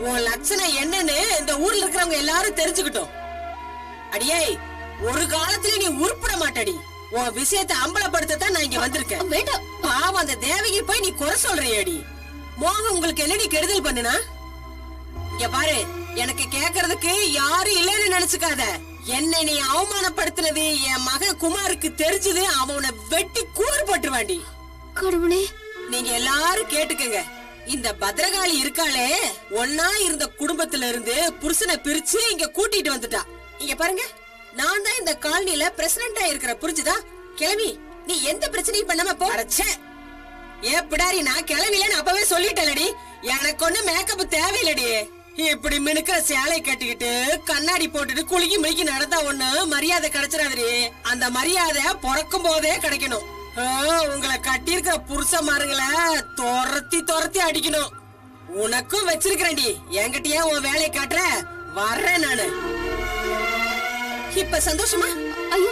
உன் லட்சணம் என்னன்னு இந்த ஊர்ல இருக்கிறவங்க எல்லாரும் தெரிஞ்சுக்கிட்டோம். அடியே, ஒரு காலத்துல நீ உருப்பட மாட்டடி. உன் விஷயத்தை அம்பலப்படுத்தத்தான் நான் இங்க வந்திருக்கேன். வேண்டாம். பாவம் அந்த தேவகி போய் நீ குறை சொல்றியடி. மோகம் உங்களுக்கு என்னடி கெடுதல் பண்ணுனா? இங்க பாரு, எனக்கு கேக்குறதுக்கு யாரும் இல்லைன்னு நினைச்சுக்காத. என்னை நீ அவமானப்படுத்தினது என் மகன் குமாருக்கு தெரிஞ்சது, அவனை வெட்டி கூறு போட்டுருவாண்டி. கடவுளே, நீங்க எல்லாரும் கேட்டுக்கங்க. இந்த பத்ரகாளி இருக்காளே, ஒன்னா இருந்த குடும்பத்துல இருந்து புருஷனை பிரிச்சு இங்க கூட்டிட்டு வந்துட்டா. இங்க பாருங்க, நான் தான் இந்த காலனில பிரசிடண்டா இருக்கிற, புரிஞ்சுதா? கிளவி, நீ எந்த பிரச்சனையும் பண்ணாம போ. ஏ பிடாரி, நான் கிளவிலன்னு அப்பவே சொல்லிட்டேன்டி. எனக்கு ஒண்ணு மேக்கப் தேவையில்லடி. இப்படி மினுக்கிற சேலை கட்டிக்கிட்டு கண்ணாடி போட்டுட்டு குலுக்கி முழுக்கி நடந்தா ஒண்ணு மரியாதை கிடைச்சிடாதடி. அந்த மரியாதை பிறக்கும் போதே கிடைக்கணும். உங்களை கட்டியிருக்கிற புருஷமாருங்களை துரத்தி துரத்தி அடிக்கணும். உனக்கும் வச்சிருக்கிறேன்டி. என்கிட்டயே உன் வேலையை காட்டுற, வர்றேன் நானு. இப்ப சந்தோஷமா? ஐயோ,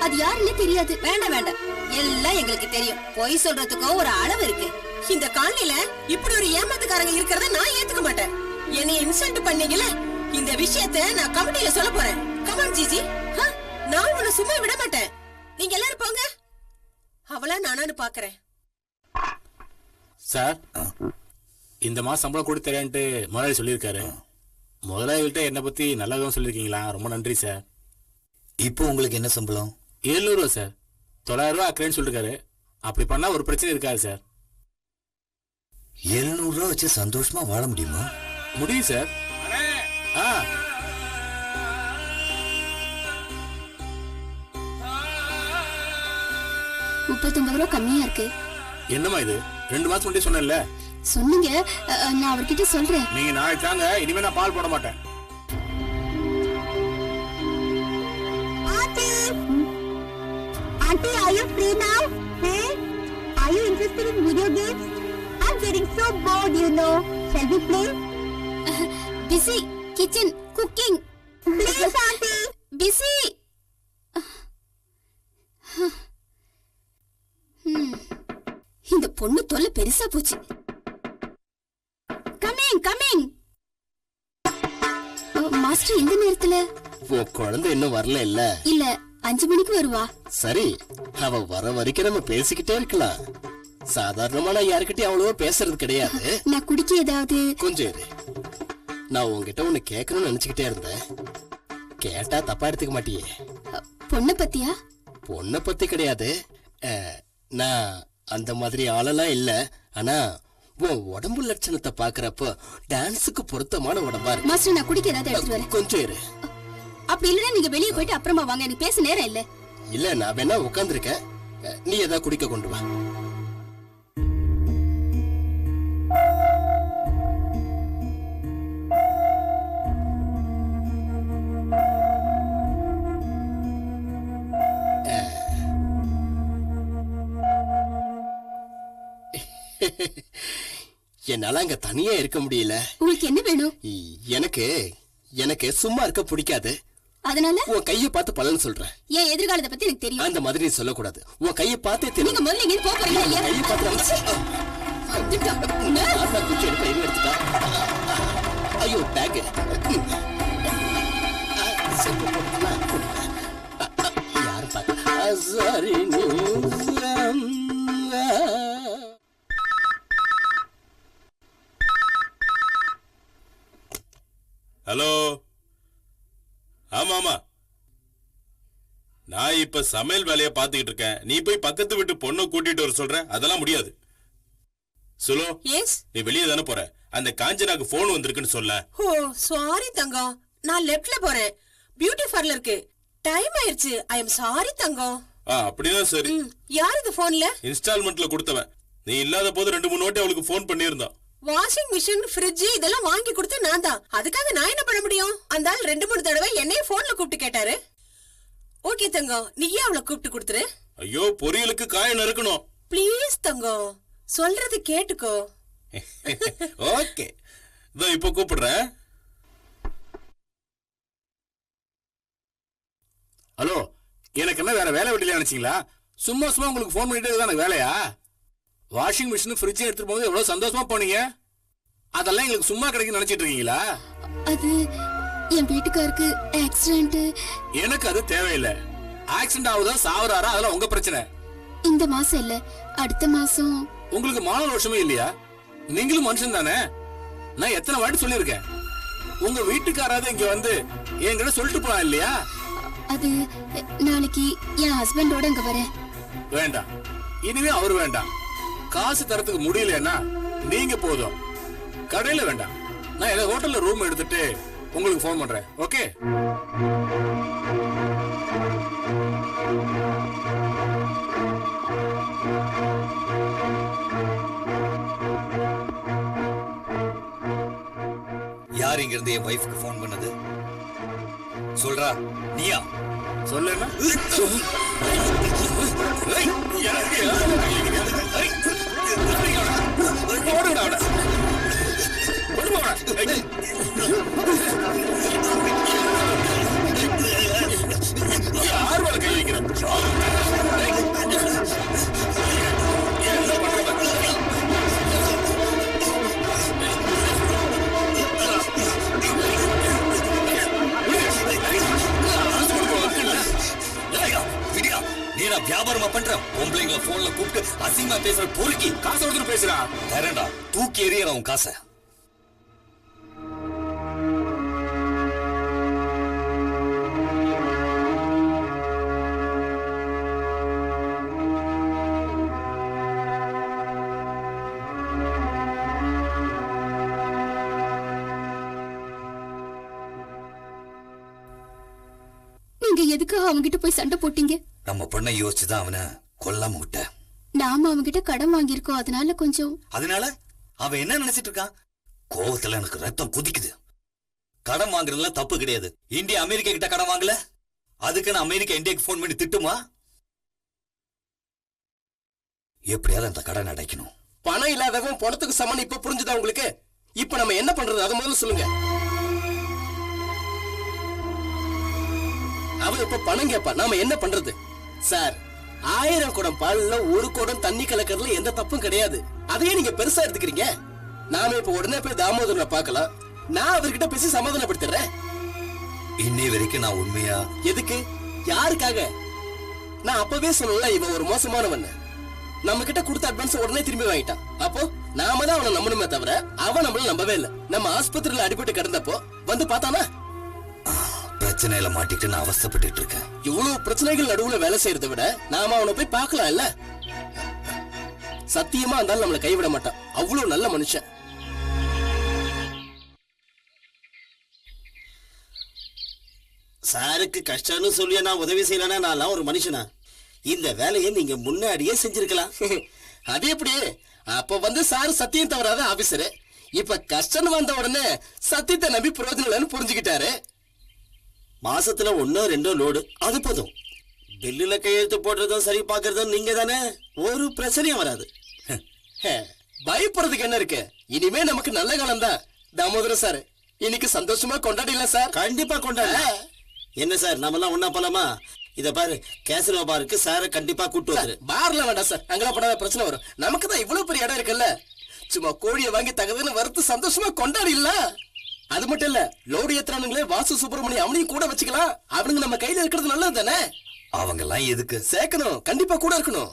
அது யாருன்னு தெரியாது. வேண்டாம் வேண்டாம், எல்லாம் எங்களுக்கு தெரியும். பொய் சொல்றதுக்கும் ஒரு அளவு இருக்கு. இந்த காலனில இப்படி ஒரு ஏமாத்துக்காரங்க இருக்கிறத நான் ஏத்துக்க மாட்டேன். என்னை இன்சல்ட் பண்ணீங்கல, இந்த விஷயத்தை நான் கமிட்டியில சொல்ல போறேன். கமான் ஜிஜி, நான் உன்னை சும்மா விட மாட்டேன். நீங்க எல்லாரும் போங்க. அவளா நானானு பாக்குறேன். சார், இந்த மாசம் சம்பளம் கொடுத்து தரேன்ட்டு முதலாளி சொல்லியிருக்காரு. முதலாளிகிட்ட என்னை பத்தி நல்லதான் சொல்லியிருக்கீங்களா? ரொம்ப நன்றி சார். இப்போ உங்களுக்கு என்ன சம்பளம்? 700 ரூபா சார். 900 ரூபா ஆக்குறேன்னு சொல்லிருக்காரு. அப்படி பண்ணா ஒரு பிரச்சனை இருக்காது சார். 700 ரூபா வச்சு சந்தோஷமா வாழ முடியுமா? முடியும் சார். 39 ரூபா கம்மியா இருக்கு. என்னமா இது? 2 மாசம் முன்னாடி சொன்னேன்ல. சொன்னீங்க, நான் அவர்கிட்ட சொல்றேன். நீங்க நாளைக்கு தாங்க, இனிமே நான் பால் போட மாட்டேன். Auntie, are you free now? Hey? Are you interested in video games? I'm getting so bored, you know. Shall we play? Busy. Kitchen. Cooking. Please, Auntie. Busy. இந்த பொண்ணு தொல்லை பெருசா போச்சு. Coming coming. மாஸ்டர் இந்த நேரத்துல? குழந்தை இன்னும் வரல இல்ல? இல்ல, 5 மணிக்கு வருவா. சரி, அவ வர வரைக்கும் நம்ம பேசிக்கிட்டே இருக்கலாம். சாதாரணமா நான் யாருக்கிட்டயும் அவ்வளவா பேசுறது கிடையாது. நான் குடிக்க ஏதாவது? கொஞ்சம் இரு, நான் உங்ககிட்ட ஒண்ணு கேட்கணும்னு நினைச்சுக்கிட்டே இருந்தேன். கேட்டா தப்பா எடுத்துக்க மாட்டியே? பொண்ணை பத்தியா? பொண்ணை பத்தி கிடையாது. நான் அந்த மாதிரி ஆளெல்லாம் இல்ல. ஆனா உன் உடம்பு லட்சணத்தை பாக்குறப்ப டான்ஸுக்கு பொருத்தமான உடம்பா இருக்கு. மாஸ்டர், நான் குடிக்க ஏதாவது எடுத்துட்டு வரேன். கொஞ்சம் இரு. அப்படி இல்லன்னா நீங்க வெளியே போயிட்டு அப்புறமா வாங்க, எனக்கு பேச நேரம் இல்ல. இல்ல, நான் வேணா உட்கார்ந்திருக்கேன். நீ ஏதாவது குடிக்க கொண்டு வா. என்னால அங்க தனியா இருக்க முடியல. உங்களுக்கு என்ன வேணும்? எனக்கு சும்மா இருக்க பிடிக்காது. அதனால உன் கையை பார்த்து பலன் சொல்றேன். என் எதிர்காலத்தை பத்தி எனக்கு தெரியும். அந்த மாதிரி நீ சொல்லக்கூடாது. உன் கையை பார்த்தே தெரியும். நீங்க முதல்ல இங்க போக போறீங்க. கையை பார்த்து எடுத்துட்டா. ஐயோ, பேக் யாரு பார்க்க? சரி, ஹலோ. ஆமா ஆமா, நான் இப்ப சமையல் வேலைய பாத்துக்கிட்டு இருக்கேன். நீ போய் பக்கத்து வீட்டு பொண்ணை கூட்டிட்டு வர சொல்ற? அதெல்லாம் முடியாது. சுலோ, நீ வெளியே தானே போற? அந்த காஞ்சனாக்கு போன் வந்திருக்குன்னு சொல்ல. ஓ சாரி தங்கம், நான் லெஃப்ட்ல போறேன். பியூட்டி பார்லருக்கு டைம் ஆயிருச்சு. ஐ எம் சாரி தங்கம். அப்படிதான் சரி. யார் இது போன்ல? இன்ஸ்டால்மெண்ட்ல கொடுத்தவன். நீ இல்லாத போது 2-3 வாட்டி அவளுக்கு போன் பண்ணியிருந்தான். வாஷிங் மிஷின், ஃப்ரிட்ஜ் இதெல்லாம் வாங்கி கொடுத்து நான் தான். அதுக்காக நான் என்ன பண்ண முடியும்? அந்த ஆள் 2-3 தடவை என்னைய போன்ல கூப்பிட்டு கேட்டாரு. ஓகே தங்கம், நீயே அவளை கூப்பிட்டு கொடுத்துரு. ஐயோ, பொரியலுக்கு காய நறுக்கணும். ப்ளீஸ் தங்கம், சொல்றது கேட்டுக்கோ. ஓகே, இதோ இப்ப கூப்பிடுறேன். ஹலோ, எனக்கு என்ன வேற வேலை வெட்டில நினைச்சீங்களா? சும்மா சும்மா உங்களுக்கு போன் பண்ணிட்டு எனக்கு வேலையா? வாஷிங் மிஷின் ஃப்ரிட்ஜ் எடுத்துட்டு போகும்போது எவ்வளவு சந்தோஷமா போனீங்க. அதெல்லாம் எங்களுக்கு சும்மா கிடைக்கும் நினைச்சிட்டு இருக்கீங்களா? அது என் வீட்டுக்காருக்கு ஆக்சிடென்ட். எனக்கு அது தேவையில்லை. ஆக்சிடென்ட் ஆகுதா சாவறாரா அதெல்லாம் உங்க பிரச்சனை. இந்த மாசம் இல்ல, அடுத்த மாசம். உங்களுக்கு மான வருஷமே இல்லையா? நீங்களும் மனுஷன் தானே. நான் எத்தனை வாட்டி சொல்லியிருக்கேன். உங்க வீட்டுக்காராவது இங்க வந்து என்கிட்ட சொல்லிட்டு போலாம் இல்லையா? அது நாளைக்கு என் ஹஸ்பண்டோட இங்க வரேன். வேண்டாம், இனிமே அவரு வேண்டாம். காசு தரத்துக்கு முடியலன்னா நீங்க போதும். கடையில வேண்டாம், நான் ஏதோ ஹோட்டல்ல ரூம் எடுத்துட்டு உங்களுக்கு போன் பண்றேன். ஓகே? யார் இங்க இருந்து என் வைஃப்க்கு போன் பண்ணது? சொல்றா, நீயா? சொல்லுன்னா கை வைக்கிறேன். நீனா வியாபாரமா பண்ற? பொம்பளைங்களை போன்ல கூப்பிட்டு அசிங்கமா பேசுற பொறுக்கி. காசு கொடுத்துட்டு பேசுறா. தரேன்டா, தூக்கி எறியற உன் காசை. நீங்க எதுக்காக அவங்கிட்ட போய் சண்டை போட்டீங்க? நம்ம பொண்ணை யோசிச்சுதான் அவனை கொல்லாம விட்ட. நாம அவங்கிட்ட கடன் வாங்கியிருக்கோம், அதனால கொஞ்சம். அதனால அவன் என்ன நினைச்சிட்டு இருக்கான்? கோவத்துல எனக்கு ரத்தம் குதிக்குது. கடன் வாங்குறதுல தப்பு கிடையாது. இந்தியா அமெரிக்கா கிட்ட கடன் வாங்கல, அதுக்குன்னு அமெரிக்கா இந்தியாக்கு போன் பண்ணி திட்டுமா? எப்படியாவது அந்த கடன் அடைக்கணும். பணம் இல்லாதவன் பணத்துக்கு சமன் இப்ப புரிஞ்சுதா உங்களுக்கு? இப்ப நம்ம என்ன பண்றது அதை முதல்ல சொல்லுங்க. அவன் இப்ப பணம் கேப்பா, நாம என்ன பண்றது? சார், 1000 குடம் பால்ல 1 குடம் தண்ணி கலக்கறதுல எந்த தப்பும் கிடையாது. அதையே நீங்க பெருசா எடுத்துக்கிறீங்க. நாம இப்ப உடனே போய் தாமோதரனை பார்க்கலாம். நான் அவர்கிட்ட பேசி சமாதானப்படுத்துறேன். இன்னை வரைக்கும் நான் உண்மையா? எதுக்கு? யாருக்காக? நான் அப்பவே சொன்னல, இவன் ஒரு மோசமானவன். நம்ம கிட்ட கொடுத்த அட்வான்ஸ் உடனே திரும்பி வாங்கிட்டான். அப்போ நாம தான் அவனை நம்பணுமே தவிர அவன் நம்மள நம்பவே இல்லை. நம்ம ஆஸ்பத்திரியில அடிபட்டு கிடந்தப்போ வந்து பார்த்தானா? பிரச்சனையில மாட்டிட்டு நான் அவஸ்தைப்பட்டு இருக்கேன். இவ்வளவு பிரச்சனைகள் நடுவுல வேலை செய்யறதை விட நாம அவனை போய் பார்க்கலாம் இல்ல? சத்தியமா இருந்தாலும் நம்மளை கைவிட மாட்டான். அவ்வளவு நல்ல மனுஷன். சாருக்கு கஷ்டம்னு சொல்லி நான் உதவி செய்யலன்னா நான் ஒரு மனுஷனா? இந்த வேலையை நீங்க முன்னாடியே செஞ்சிருக்கலாம். அது எப்படி? அப்ப வந்து சாரு சத்தியம் தவறாத ஆபீசரு. இப்ப கஷ்டம் வந்த உடனே சத்தியத்தை நம்பி பிரயோஜனம் இல்லைன்னு புரிஞ்சுக்கிட்டாரு. மாசத்துல 1-2 லோடு, அது போதும். பில்லுல கையெழுத்து போடுறதும் சரி பாக்குறதும் நீங்க தானே. ஒரு பிரச்சனையும் வராது. பயப்படுறதுக்கு என்ன இருக்கு? இனிமே நமக்கு நல்ல காலம் தான். தாமோதரம் சார், இன்னைக்கு சந்தோஷமா கொண்டாடிடலாம் சார். கண்டிப்பா கொண்டாட. என்ன சார், நாம எல்லாம் ஒன்னா போலாமா? இத பாரு, கேசினோ பாருக்கு சார கண்டிப்பா கூட்டு வந்துரு. பார்ல வேண்டாம் சார், அங்கெல்லாம் போடாத பிரச்சனை வரும். நமக்கு தான் இவ்வளவு பெரிய இடம் இருக்குல்ல. சும்மா கோழியை வாங்கி தகுதுன்னு வறுத்து சந்தோஷமா கொண்டாடிடலாம். அது மட்டும் இல்ல, லோடு ஏத்துறானுங்களே வாசு சுப்பிரமணியம், அவனையும் கூட வச்சுக்கலாம். அவனுங்க நம்ம கையில இருக்கிறது நல்லது தானே. அவங்க எல்லாம் எதுக்கு சேர்க்கணும்? கண்டிப்பா கூட இருக்கணும்.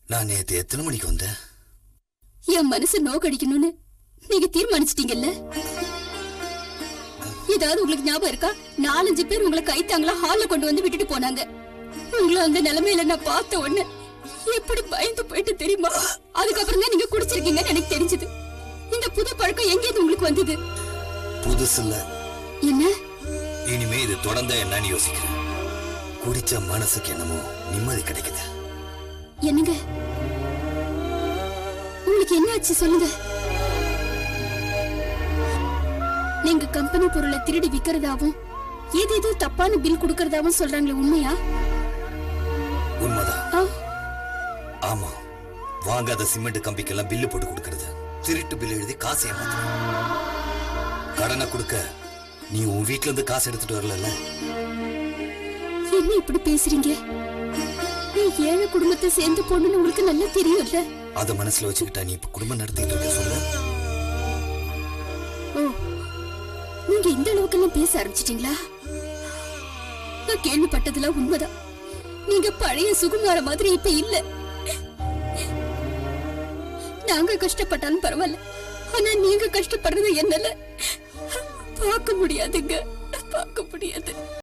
நான் நேத்து எத்தனை மணிக்கு வந்தேன்? என் மனசு நோக்கடிக்கணும்னு நீங்க தீர்மானிச்சிட்டீங்கல்ல? ஏதாவது உங்களுக்கு ஞாபகம் இருக்கா? 4-5 பேர் உங்களை கைத்தாங்களா ஹால்ல கொண்டு வந்து விட்டுட்டு போனாங்க. உங்களை அந்த நிலைமையில நான் பார்த்த உடனே எப்படி பயந்து போயிட்டு தெரியுமா? அதுக்கப்புறம் தான் நீங்க குடிச்சிருக்கீங்கன்னு எனக்கு தெரிஞ்சது. இந்த புது பழக்கம் எங்கேயிருந்து உங்களுக்கு வந்தது? புதுசு இல்ல. என்ன? இனிமே இது தொடர்ந்தா என்னன்னு யோசிக்கிறேன். குடிச்ச மனசுக்கு என்னமோ நிம்மதி கிடைக்குது. என்னங்க உங்களுக்கு என்ன ஆச்சு சொல்லுங்க. நீங்க கம்பெனி பொருளை திருடி விக்கிறதாவும் ஏதேதோ தப்பான பில் கொடுக்கறதாவும் சொல்றாங்களே, உண்மையா? உண்மைதான். ஆமா, வாங்காத சிமெண்ட் கம்பிக்கெல்லாம் பில்லு போட்டு கொடுக்கறது, திருட்டு பில் எழுதி காசு ஏமாத்துறது. கடனை கொடுக்க நீ உன் வீட்டுல இருந்து காசு எடுத்துட்டு வரல. என்ன இப்படி பேசுறீங்க? நீ ஏழை குடும்பத்தை சேர்ந்து போன்னு உங்களுக்கு நல்லா தெரியும்ல. அத மனசுல வச்சுக்கிட்டா நீ இப்ப குடும்பம் நடத்திட்டு இருக்க சொல்ல? ஓ, நீங்க இந்த அளவுக்கு எல்லாம் பேச ஆரம்பிச்சிட்டீங்களா? நான் கேள்விப்பட்டதுல உண்மைதான். நீங்க பழைய சுகுமார மாதிரி இப்ப இல்ல. நாங்க கஷ்டப்பட்டாலும் பரவாயில்ல, ஆனா நீங்க கஷ்டப்படுறது என்னால பார்க்க முடியாதுங்க, பார்க்க முடியாது.